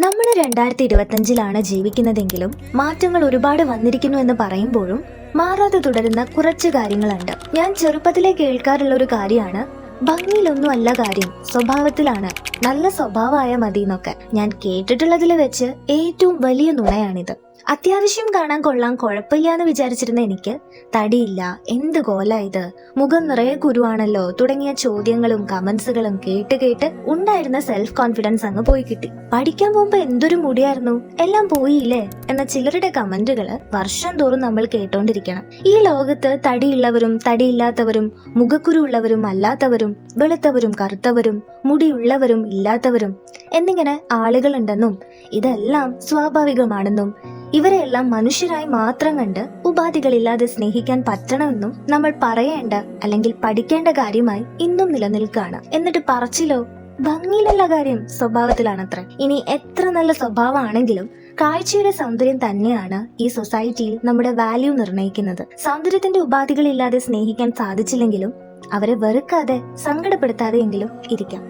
നമ്മൾ 2025 ജീവിക്കുന്നതെങ്കിലും മാറ്റങ്ങൾ ഒരുപാട് വന്നിരിക്കുന്നു എന്ന് പറയുമ്പോഴും മാറാതെ തുടരുന്ന കുറച്ച് കാര്യങ്ങളുണ്ട്. ഞാൻ ചെറുപ്പത്തിലേ കേൾക്കാറുള്ള ഒരു കാര്യമാണ്, ഭംഗിയിലൊന്നും അല്ല കാര്യം, സ്വഭാവത്തിലാണ്, നല്ല സ്വഭാവമായ മതി എന്നൊക്കെ. ഞാൻ കേട്ടിട്ടുള്ളതിൽ വെച്ച് ഏറ്റവും വലിയ നുണയാണിത്. അത്യാവശ്യം കാണാൻ കൊള്ളാൻ കുഴപ്പമില്ല എന്ന് വിചാരിച്ചിരുന്ന എനിക്ക് തടിയില്ല, എന്ത് കോല ഇത്, മുഖം നിറയെ കുരുവാണല്ലോ തുടങ്ങിയ ചോദ്യങ്ങളും കമന്റ്സുകളും കേട്ട് കേട്ട് ഉണ്ടായിരുന്ന സെൽഫ് കോൺഫിഡൻസ് അങ്ങ് പോയി കിട്ടി. പഠിക്കാൻ പോകുമ്പോ എന്തൊരു മുടിയായിരുന്നു, എല്ലാം പോയില്ലേ എന്ന ചിലരുടെ കമന്റുകള് വർഷം തോറും നമ്മൾ കേട്ടോണ്ടിരിക്കണം. ഈ ലോകത്ത് തടിയുള്ളവരും തടിയില്ലാത്തവരും, മുഖക്കുരു ഉള്ളവരും അല്ലാത്തവരും, വെളുത്തവരും കറുത്തവരും, മുടിയുള്ളവരും ഇല്ലാത്തവരും എന്നിങ്ങനെ ആളുകളുണ്ടെന്നും ഇതെല്ലാം സ്വാഭാവികമാണെന്നും ഇവരെല്ലാം മനുഷ്യരായി മാത്രം കണ്ട് ഉപാധികളില്ലാതെ സ്നേഹിക്കാൻ പറ്റണമെന്നും നമ്മൾ പറയേണ്ട അല്ലെങ്കിൽ പഠിക്കേണ്ട കാര്യമായി ഇന്നും നിലനിൽക്കുകയാണ്. എന്നിട്ട് പറച്ചിലോ, ഭംഗിയിലല്ല കാര്യം, സ്വഭാവത്തിലാണത്ര. ഇനി എത്ര നല്ല സ്വഭാവമാണെങ്കിലും കാഴ്ചയുടെ സൗന്ദര്യം തന്നെയാണ് ഈ സൊസൈറ്റിയിൽ നമ്മുടെ വാല്യൂ നിർണ്ണയിക്കുന്നത്. സൗന്ദര്യത്തിന്റെ ഉപാധികളില്ലാതെ സ്നേഹിക്കാൻ സാധിച്ചില്ലെങ്കിലും അവരെ വെറുക്കാതെ സങ്കടപ്പെടുത്താതെയെങ്കിലും ഇരിക്കാം.